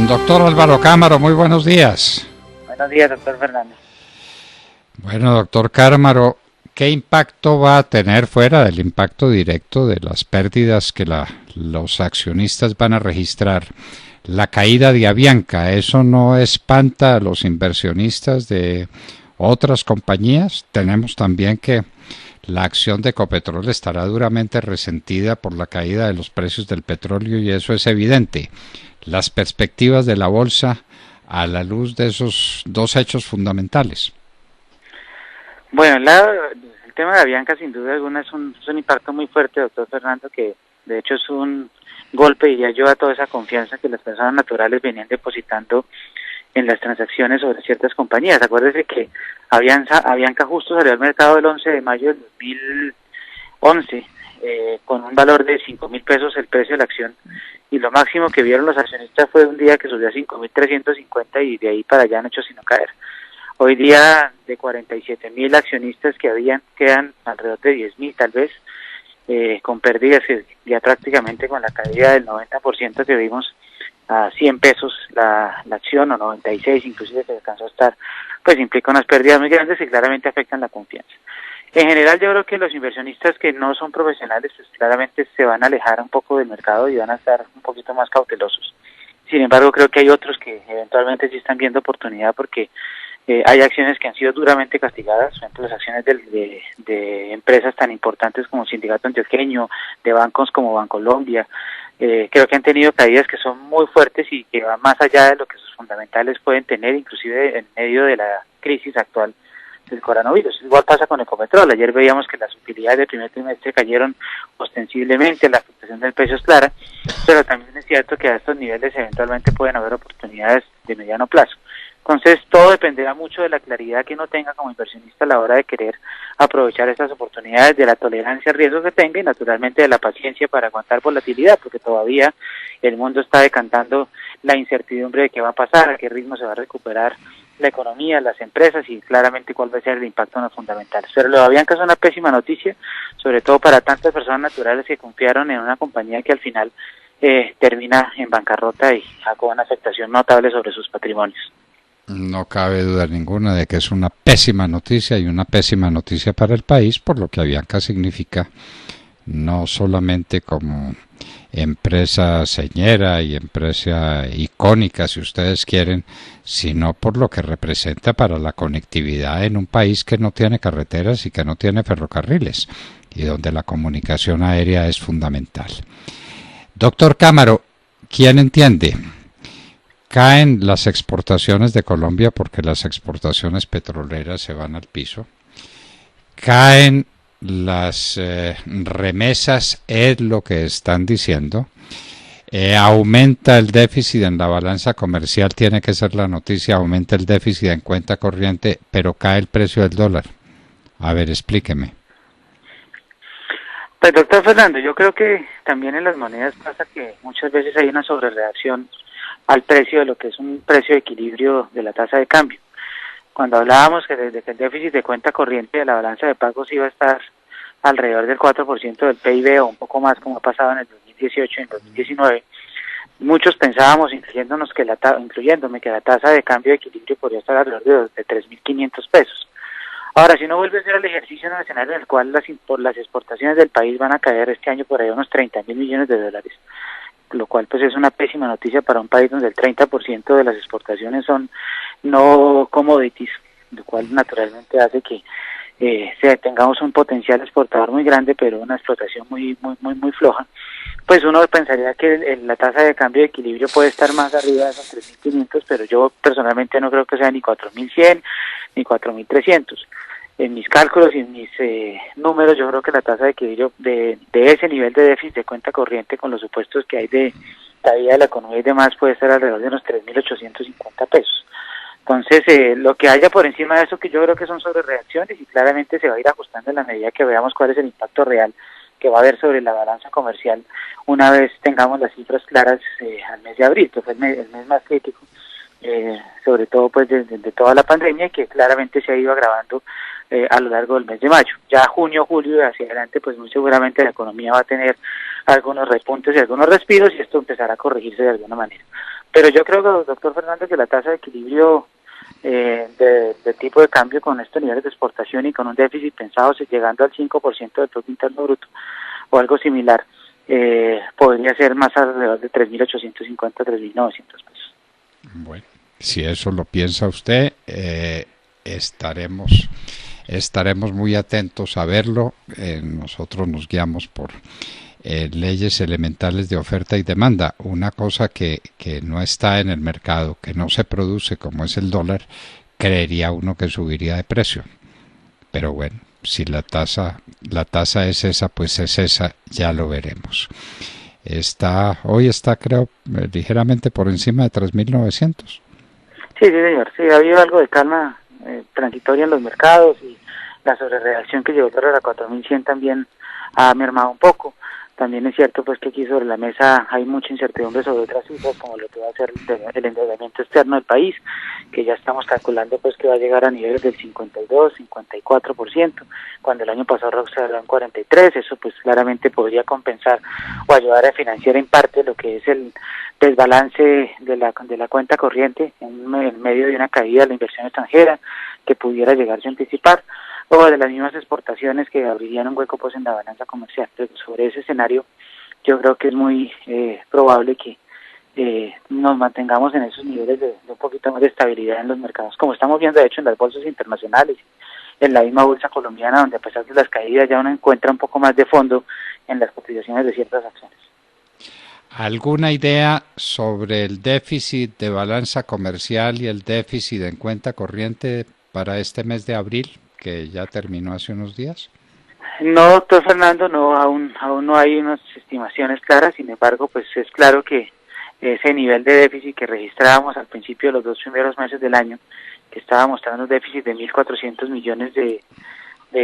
Doctor Álvaro Cámara, muy buenos días. Buenos días, doctor Fernández. Bueno, doctor Cámara, ¿qué impacto va a tener fuera del impacto directo de las pérdidas que los accionistas van a registrar? La caída de Avianca, ¿eso no espanta a los inversionistas de otras compañías? Tenemos también que la acción de Ecopetrol estará duramente resentida por la caída de los precios del petróleo y eso es evidente. Las perspectivas de la bolsa a la luz de esos dos hechos fundamentales. Bueno, el tema de Avianca sin duda alguna es un impacto muy fuerte, doctor Fernando, que de hecho es un golpe, diría yo, a toda esa confianza que las personas naturales venían depositando en las transacciones sobre ciertas compañías. Acuérdese que Avianca justo salió al mercado el 11 de mayo del 2011 con un valor de 5.000 pesos el precio de la acción, y lo máximo que vieron los accionistas fue un día que subió a 5.350 y de ahí para allá no ha hecho sino caer. Hoy día de 47.000 accionistas que quedan alrededor de 10.000 tal vez, con pérdidas que ya prácticamente con la caída del 90% que vimos a 100 pesos la acción, o 96 inclusive que alcanzó a estar, pues implica unas pérdidas muy grandes y claramente afectan la confianza. En general yo creo que los inversionistas que no son profesionales pues claramente se van a alejar un poco del mercado y van a estar un poquito más cautelosos. Sin embargo, creo que hay otros que eventualmente sí están viendo oportunidad porque hay acciones que han sido duramente castigadas, por ejemplo las acciones de empresas tan importantes como Sindicato Antioqueño, de bancos como Bancolombia. Creo que han tenido caídas que son muy fuertes y que van más allá de lo que sus fundamentales pueden tener, inclusive en medio de la crisis actual del coronavirus. Igual pasa con Ecopetrol. Ayer veíamos que las utilidades del primer trimestre cayeron ostensiblemente, la afectación del precio es clara, pero también es cierto que a estos niveles eventualmente pueden haber oportunidades de mediano plazo. Entonces todo dependerá mucho de la claridad que uno tenga como inversionista a la hora de querer aprovechar estas oportunidades, de la tolerancia al riesgo que tenga y naturalmente de la paciencia para aguantar volatilidad, porque todavía el mundo está decantando la incertidumbre de qué va a pasar, a qué ritmo se va a recuperar la economía, las empresas y claramente cuál va a ser el impacto en los fundamentales. Pero lo de Avianca es una pésima noticia, sobre todo para tantas personas naturales que confiaron en una compañía que al final termina en bancarrota y con una afectación notable sobre sus patrimonios. No cabe duda ninguna de que es una pésima noticia y una pésima noticia para el país, por lo que Avianca significa no solamente como empresa señera y empresa icónica, si ustedes quieren, sino por lo que representa para la conectividad en un país que no tiene carreteras y que no tiene ferrocarriles y donde la comunicación aérea es fundamental. Doctor Cámara, ¿quién entiende? Caen las exportaciones de Colombia porque las exportaciones petroleras se van al piso. Caen las remesas, es lo que están diciendo. Aumenta el déficit en la balanza comercial, tiene que ser la noticia, aumenta el déficit en cuenta corriente, pero cae el precio del dólar. A ver, explíqueme. Pues doctor Fernando, yo creo que también en las monedas pasa que muchas veces hay una sobrereacción al precio de lo que es un precio de equilibrio de la tasa de cambio. Cuando hablábamos que desde que el déficit de cuenta corriente de la balanza de pagos iba a estar alrededor del 4% del PIB o un poco más como ha pasado en el 2018 y en 2019, muchos pensábamos, incluyéndome, que la tasa de cambio de equilibrio podría estar alrededor de 3.500 pesos. Ahora, si uno vuelve a hacer el ejercicio en el escenario en el cual las exportaciones del país van a caer este año por ahí unos 30.000 millones de dólares, lo cual pues es una pésima noticia para un país donde el 30% de las exportaciones son no commodities, lo cual naturalmente hace que tengamos un potencial exportador muy grande, pero una explotación muy floja. Pues uno pensaría que la tasa de cambio de equilibrio puede estar más arriba de esos 3.500, pero yo personalmente no creo que sea ni 4.100 ni 4.300. En mis cálculos y en mis números, yo creo que la tasa de equilibrio de ese nivel de déficit de cuenta corriente con los supuestos que hay de caída de la economía y demás puede estar alrededor de unos 3.850 pesos. Entonces, lo que haya por encima de eso, que yo creo que son sobrereacciones y claramente se va a ir ajustando en la medida que veamos cuál es el impacto real que va a haber sobre la balanza comercial una vez tengamos las cifras claras al mes de abril, que fue el mes más crítico, sobre todo pues de toda la pandemia, que claramente se ha ido agravando a lo largo del mes de mayo. Ya junio, julio y hacia adelante, pues muy seguramente la economía va a tener algunos repuntes y algunos respiros y esto empezará a corregirse de alguna manera. Pero yo creo, doctor Fernando, que la tasa de equilibrio de tipo de cambio con estos niveles de exportación y con un déficit pensado llegando al 5% del Producto Interno Bruto o algo similar, podría ser más alrededor de 3.850, 3.900 pesos. Bueno, si eso lo piensa usted, estaremos muy atentos a verlo. Nosotros nos guiamos por leyes elementales de oferta y demanda. Una cosa que no está en el mercado, que no se produce, como es el dólar, creería uno que subiría de precio. Pero bueno, si la tasa es esa, pues es esa, ya lo veremos. Hoy está creo ligeramente por encima de 3.900. Sí, señor, sí, ha habido algo de calma transitoria en los mercados y la sobrereacción que llevó el dólar a 4.100 también ha mermado un poco. También es cierto pues que aquí sobre la mesa hay mucha incertidumbre sobre otras cifras, como lo que va a ser el endeudamiento externo del país, que ya estamos calculando pues que va a llegar a niveles del 52, 54%, cuando el año pasado se habló en 43%. Eso pues claramente podría compensar o ayudar a financiar en parte lo que es el desbalance de la cuenta corriente en medio de una caída de la inversión extranjera que pudiera llegarse a anticipar, o de las mismas exportaciones que abrirían un hueco pues en la balanza comercial. Pero sobre ese escenario yo creo que es muy probable que nos mantengamos en esos niveles de un poquito más de estabilidad en los mercados, como estamos viendo de hecho en las bolsas internacionales, en la misma bolsa colombiana, donde a pesar de las caídas ya uno encuentra un poco más de fondo en las cotizaciones de ciertas acciones. ¿Alguna idea sobre el déficit de balanza comercial y el déficit en cuenta corriente para este mes de abril, que ya terminó hace unos días? No, doctor Fernando, no, aún no hay unas estimaciones claras. Sin embargo, pues es claro que ese nivel de déficit que registrábamos al principio de los 2 primeros meses del año, que estaba mostrando un déficit de 1.400 millones de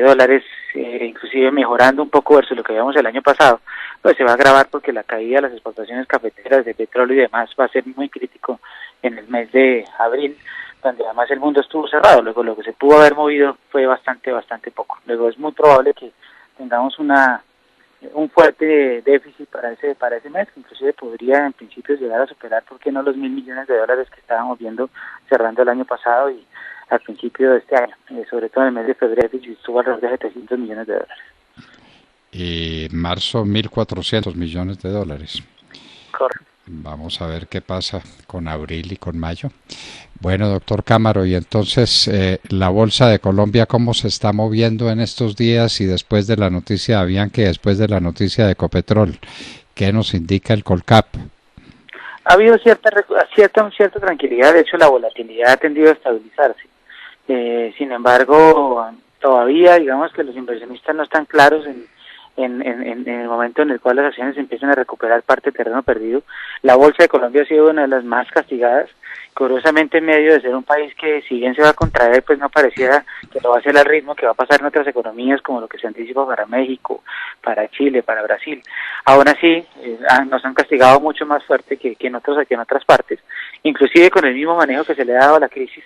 dólares, inclusive mejorando un poco versus lo que veíamos el año pasado, pues se va a agravar porque la caída de las exportaciones cafeteras, de petróleo y demás va a ser muy crítico en el mes de abril, donde además el mundo estuvo cerrado. Luego lo que se pudo haber movido fue bastante poco. Luego es muy probable que tengamos un fuerte déficit para ese mes, que inclusive podría en principio llegar a superar, ¿por qué no?, los 1.000 millones de dólares que estábamos viendo cerrando el año pasado y al principio de este año. Sobre todo en el mes de febrero estuvo alrededor de 700 millones de dólares. Y marzo 1.400 millones de dólares. Correcto. Vamos a ver qué pasa con abril y con mayo. Bueno, doctor Cámaro, y entonces la Bolsa de Colombia, ¿cómo se está moviendo en estos días y después de la noticia de Avianca y después de la noticia de Ecopetrol? ¿Qué nos indica el Colcap? Ha habido cierta tranquilidad, de hecho la volatilidad ha tendido a estabilizarse. Sin embargo, todavía digamos que los inversionistas no están claros en el momento en el cual las acciones empiezan a recuperar parte del terreno perdido. La Bolsa de Colombia ha sido una de las más castigadas, curiosamente en medio de ser un país que si bien se va a contraer, pues no pareciera que lo va a hacer al ritmo que va a pasar en otras economías, como lo que se anticipa para México, para Chile, para Brasil. Aún así, nos han castigado mucho más fuerte que en otras partes, inclusive con el mismo manejo que se le ha dado a la crisis.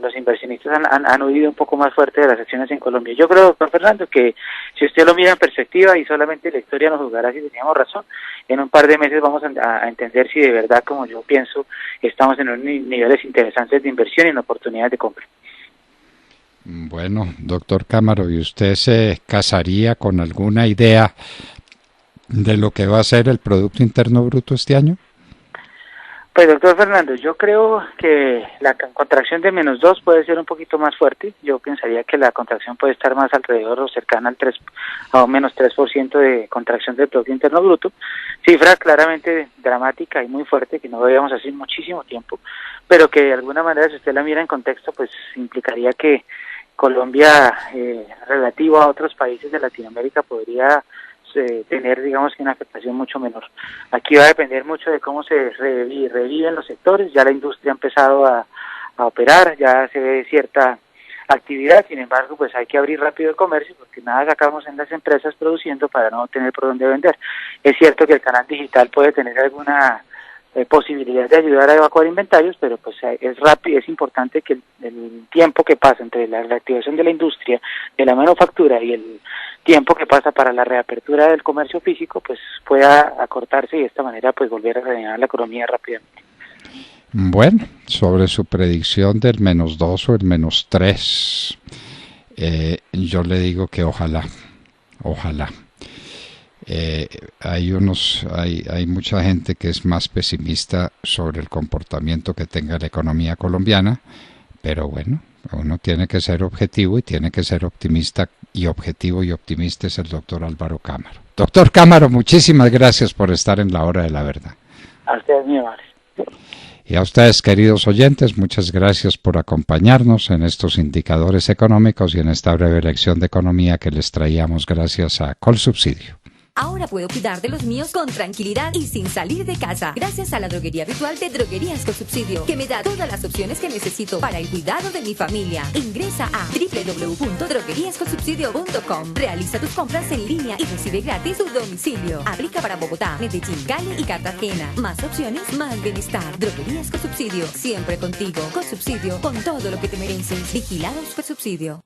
Los inversionistas han huido un poco más fuerte de las acciones en Colombia. Yo creo, doctor Fernando, que si usted lo mira en perspectiva y solamente la historia nos juzgará si teníamos razón, en un par de meses vamos a entender si de verdad, como yo pienso, estamos en unos niveles interesantes de inversión y en oportunidades de compra. Bueno, doctor Cámaro, ¿y usted se casaría con alguna idea de lo que va a ser el Producto Interno Bruto este año? Pues doctor Fernando, yo creo que la contracción de -2 puede ser un poquito más fuerte. Yo pensaría que la contracción puede estar más alrededor o cercana al 3 o menos 3% de contracción del Producto Interno Bruto. Cifra claramente dramática y muy fuerte que no veíamos hace muchísimo tiempo, pero que de alguna manera, si usted la mira en contexto, pues implicaría que Colombia, relativo a otros países de Latinoamérica, podría tener, digamos, que una afectación mucho menor. Aquí va a depender mucho de cómo se reviven los sectores. Ya la industria ha empezado a operar, ya se ve cierta actividad. Sin embargo, pues hay que abrir rápido el comercio, porque nada sacamos en las empresas produciendo para no tener por dónde vender. Es cierto que el canal digital puede tener alguna posibilidad de ayudar a evacuar inventarios, pero pues es rápido, es importante que el tiempo que pasa entre la reactivación de la industria, de la manufactura y el tiempo que pasa para la reapertura del comercio físico, pues pueda acortarse y de esta manera pues volver a reanimar la economía rápidamente. Bueno, sobre su predicción del -2 o el -3, yo le digo que ojalá. Hay mucha gente que es más pesimista sobre el comportamiento que tenga la economía colombiana, pero bueno, uno tiene que ser objetivo y tiene que ser optimista, y objetivo y optimista es el doctor Álvaro Cámara. Doctor Cámara, muchísimas gracias por estar en la hora de la verdad. A ustedes, mi amor. Y a ustedes, queridos oyentes, muchas gracias por acompañarnos en estos indicadores económicos y en esta breve lección de economía que les traíamos gracias a Colsubsidio. Ahora puedo cuidar de los míos con tranquilidad y sin salir de casa, gracias a la droguería virtual de Droguerías Colsubsidio, que me da todas las opciones que necesito para el cuidado de mi familia. Ingresa a www.drogueriascolsubsidio.com. Realiza tus compras en línea y recibe gratis tu domicilio. Aplica para Bogotá, Medellín, Cali y Cartagena. Más opciones, más bienestar. Droguerías Colsubsidio, siempre contigo. Colsubsidio, con todo lo que te mereces. Vigilados por Subsidio.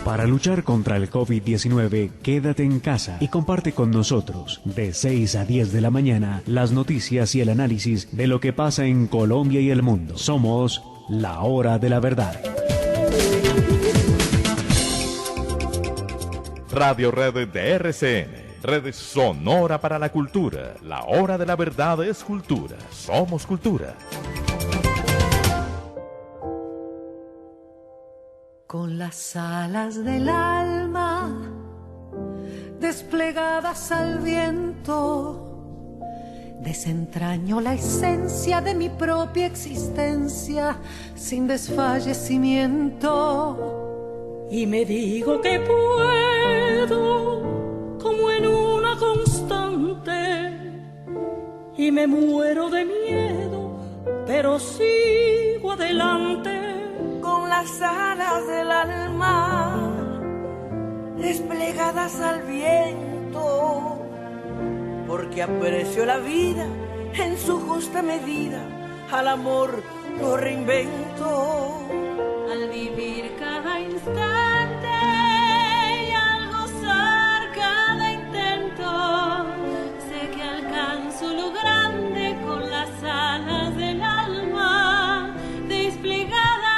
Para luchar contra el COVID-19, quédate en casa y comparte con nosotros de 6 a 10 de la mañana las noticias y el análisis de lo que pasa en Colombia y el mundo. Somos La Hora de la Verdad. Radio Red de RCN, red sonora para la cultura. La Hora de la Verdad es cultura. Somos cultura. Con las alas del alma desplegadas al viento, desentraño la esencia de mi propia existencia sin desfallecimiento. Y me digo que puedo, como en una constante, y me muero de miedo, pero sigo adelante. Con las alas del alma desplegadas al viento, porque aprecio la vida en su justa medida, al amor lo reinvento. Al vivir cada instante y al gozar cada intento, sé que alcanzo lo grande con las alas del alma desplegadas.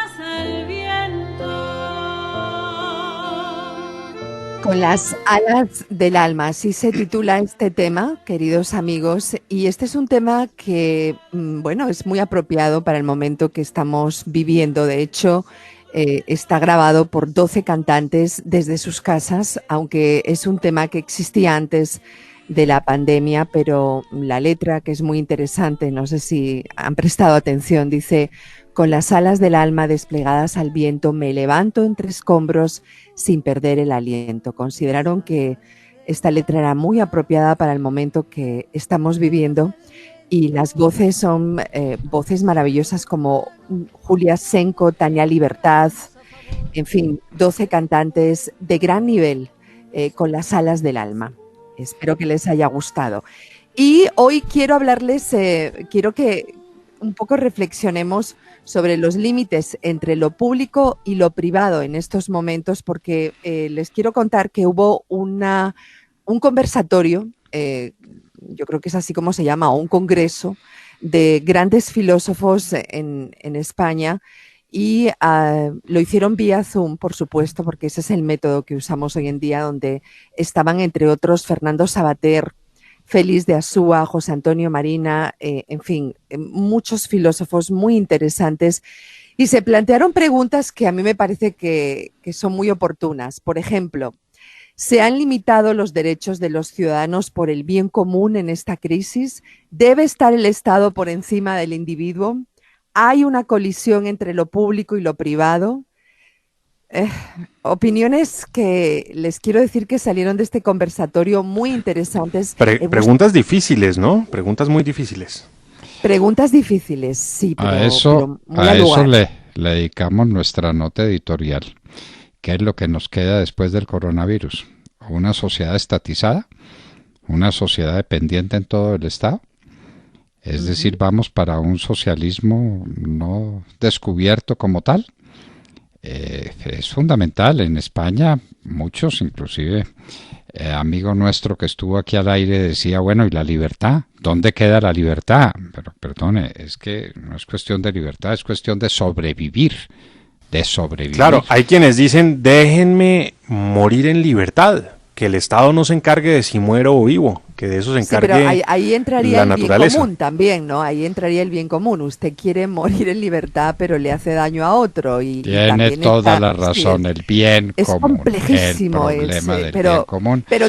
Con las alas del alma, así se titula este tema, queridos amigos, y este es un tema que, bueno, es muy apropiado para el momento que estamos viviendo. De hecho, está grabado por 12 cantantes desde sus casas, aunque es un tema que existía antes de la pandemia, pero la letra, que es muy interesante, no sé si han prestado atención, dice: con las alas del alma desplegadas al viento, me levanto entre escombros sin perder el aliento. Consideraron que esta letra era muy apropiada para el momento que estamos viviendo, y las voces son voces maravillosas como Julia Senko, Tania Libertad, en fin, 12 cantantes de gran nivel con las alas del alma. Espero que les haya gustado. Y hoy quiero hablarles, quiero que un poco reflexionemos sobre los límites entre lo público y lo privado en estos momentos, porque les quiero contar que hubo un conversatorio, yo creo que es así como se llama, o un congreso de grandes filósofos en España, y lo hicieron vía Zoom, por supuesto, porque ese es el método que usamos hoy en día, donde estaban, entre otros, Fernando Savater, Félix de Asúa, José Antonio Marina, en fin, muchos filósofos muy interesantes, y se plantearon preguntas que a mí me parece que son muy oportunas. Por ejemplo, ¿se han limitado los derechos de los ciudadanos por el bien común en esta crisis? ¿Debe estar el Estado por encima del individuo? ¿Hay una colisión entre lo público y lo privado? Opiniones que les quiero decir que salieron de este conversatorio muy interesantes. Preguntas difíciles, ¿no? Preguntas muy difíciles. Preguntas difíciles, sí, pero a eso le dedicamos nuestra nota editorial. ¿Qué es lo que nos queda después del coronavirus? ¿Una sociedad estatizada? ¿Una sociedad dependiente en todo el Estado? Es decir, ¿vamos para un socialismo no descubierto como tal? Es fundamental. En España muchos, inclusive amigo nuestro que estuvo aquí al aire decía, bueno, ¿y la libertad? ¿Dónde queda la libertad? Pero perdone, es que no es cuestión de libertad, es cuestión de sobrevivir, de sobrevivir. Claro, hay quienes dicen, déjenme morir en libertad, que el Estado no se encargue de si muero o vivo, que de eso se encargue pero ahí entraría la el bien naturaleza. común también, ¿no? Ahí entraría el bien común. Usted quiere morir en libertad, pero le hace daño a otro. Y Tiene también toda está, la razón, sí, el bien es común, complejísimo, el problema del pero, bien común. pero,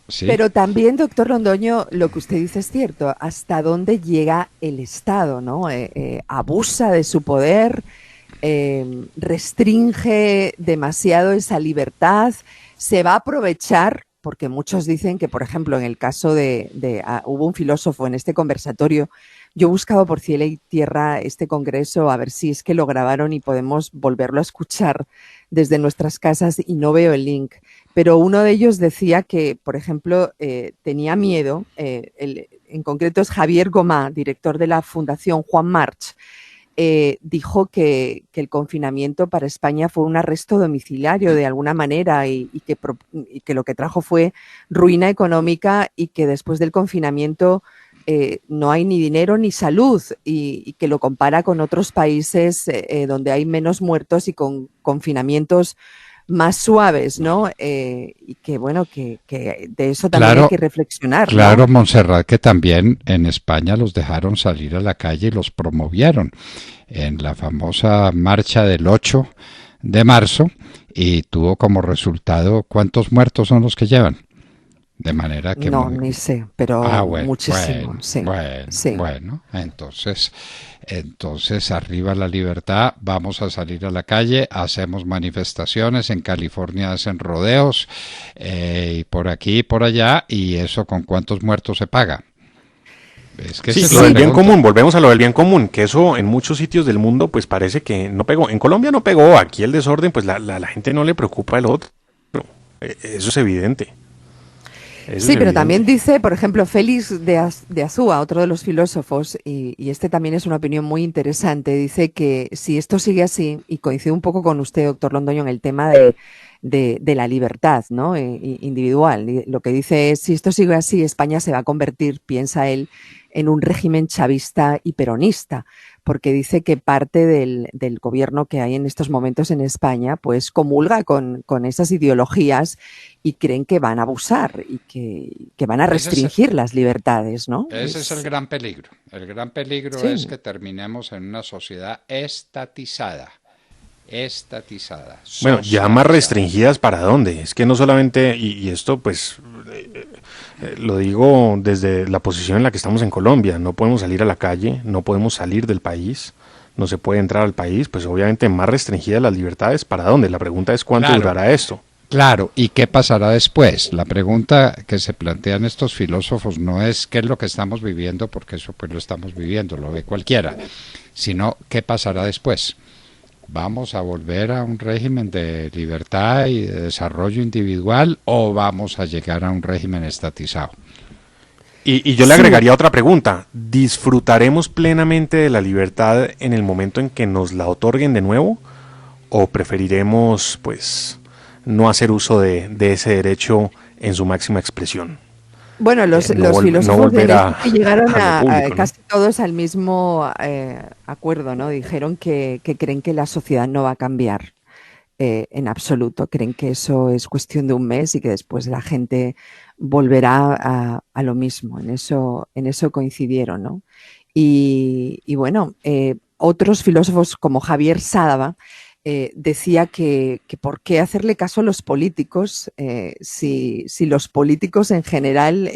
Sí. pero también, doctor Londoño, lo que usted dice es cierto. ¿Hasta dónde llega el Estado, no? Abusa de su poder, restringe demasiado esa libertad, se va a aprovechar, porque muchos dicen que, por ejemplo, en el caso hubo un filósofo en este conversatorio, yo he buscado por cielo y tierra este congreso a ver si es que lo grabaron y podemos volverlo a escuchar desde nuestras casas y no veo el link, pero uno de ellos decía que, por ejemplo, tenía miedo, en concreto es Javier Gomá, director de la Fundación Juan March, dijo que el confinamiento para España fue un arresto domiciliario de alguna manera y que lo que trajo fue ruina económica y que después del confinamiento no hay ni dinero ni salud y que lo compara con otros países donde hay menos muertos y con confinamientos más suaves, ¿no? Y que, bueno, que de eso también Claro, hay que reflexionar, claro, ¿no? Montserrat, que también en España los dejaron salir a la calle y los promovieron en la famosa marcha del 8 de marzo y tuvo como resultado ¿cuántos muertos son los que llevan? De manera que No, ni sé, pero bueno, muchísimo, sí, sí. bueno, entonces arriba la libertad, vamos a salir a la calle, hacemos manifestaciones, en California hacen rodeos, y por aquí y por allá, y eso con cuántos muertos se paga. Es que Sí, esa es lo la del bien pregunta. común, volvemos a lo del bien común, que eso en muchos sitios del mundo pues parece que no pegó. En Colombia no pegó, aquí el desorden pues la gente no le preocupa el otro. Eso es evidente. Eso Sí, es pero evidente. también dice, por ejemplo, Félix de Azúa, otro de los filósofos, y este también es una opinión muy interesante, dice que si esto sigue así, y coincide un poco con usted, doctor Londoño, en el tema de la libertad, ¿no? Individual. Y lo que dice es, si esto sigue así, España se va a convertir, piensa él, en un régimen chavista y peronista, porque dice que parte del gobierno que hay en estos momentos en España, pues comulga con esas ideologías y creen que van a abusar y que van a Ese es, restringir las libertades, ¿no? ese es el gran peligro. El gran peligro Sí. es que terminemos en una sociedad estatizada, Bueno, ya más socializada. restringidas para dónde. Es que no solamente, y esto pues lo digo desde la posición en la que estamos en Colombia, no podemos salir a la calle, no podemos salir del país, no se puede entrar al país, pues obviamente más restringidas las libertades, ¿para dónde? La pregunta es cuánto Claro. durará esto. Claro, ¿y qué pasará después? La pregunta que se plantean estos filósofos no es qué es lo que estamos viviendo, porque eso pues lo estamos viviendo, lo ve cualquiera, sino qué pasará después. ¿Vamos a volver a un régimen de libertad y de desarrollo individual o vamos a llegar a un régimen estatizado? Y yo le Sí. agregaría otra pregunta. ¿Disfrutaremos plenamente de la libertad en el momento en que nos la otorguen de nuevo? ¿O preferiremos, pues, no hacer uso de ese derecho en su máxima expresión? Bueno, los No filósofos volver de a Lefty llegaron lo público, ¿no? casi todos al mismo acuerdo, ¿no? Dijeron que creen que la sociedad no va a cambiar en absoluto. Creen que eso es cuestión de un mes y que después la gente volverá a lo mismo. En eso coincidieron, ¿no? Y bueno, otros filósofos como Javier Sádava decía que por qué hacerle caso a los políticos si los políticos en general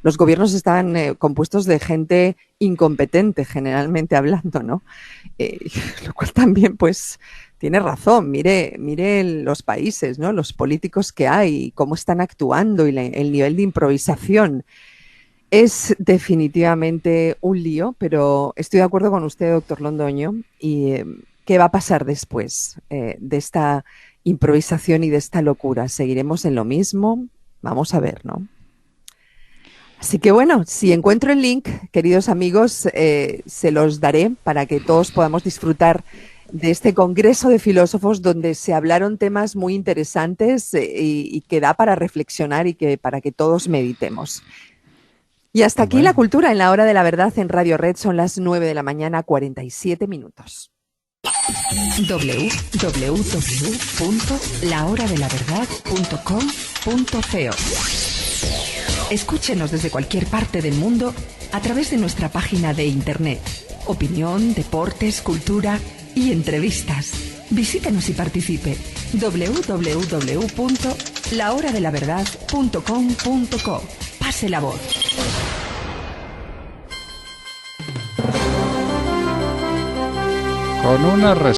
los gobiernos están compuestos de gente incompetente, generalmente hablando, ¿no? Lo cual también, pues, tiene razón. Mire los países, ¿no? Los políticos que hay, cómo están actuando y el nivel de improvisación. Es definitivamente un lío, pero estoy de acuerdo con usted, doctor Londoño, y ¿qué va a pasar después de esta improvisación y de esta locura? ¿Seguiremos en lo mismo? Vamos a ver, ¿no? Así que bueno, si encuentro el link, queridos amigos, se los daré para que todos podamos disfrutar de este Congreso de Filósofos donde se hablaron temas muy interesantes y que da para reflexionar y para que todos meditemos. Y hasta aquí la cultura en la hora de la verdad en Radio Red. Son las 9 de la mañana, 47 minutos. www.lahoradelaverdad.com.co. Escúchenos desde cualquier parte del mundo a través de nuestra página de internet. Opinión, deportes, cultura y entrevistas. Visítenos y participe. www.lahoradelaverdad.com.co. Pase la voz. Con una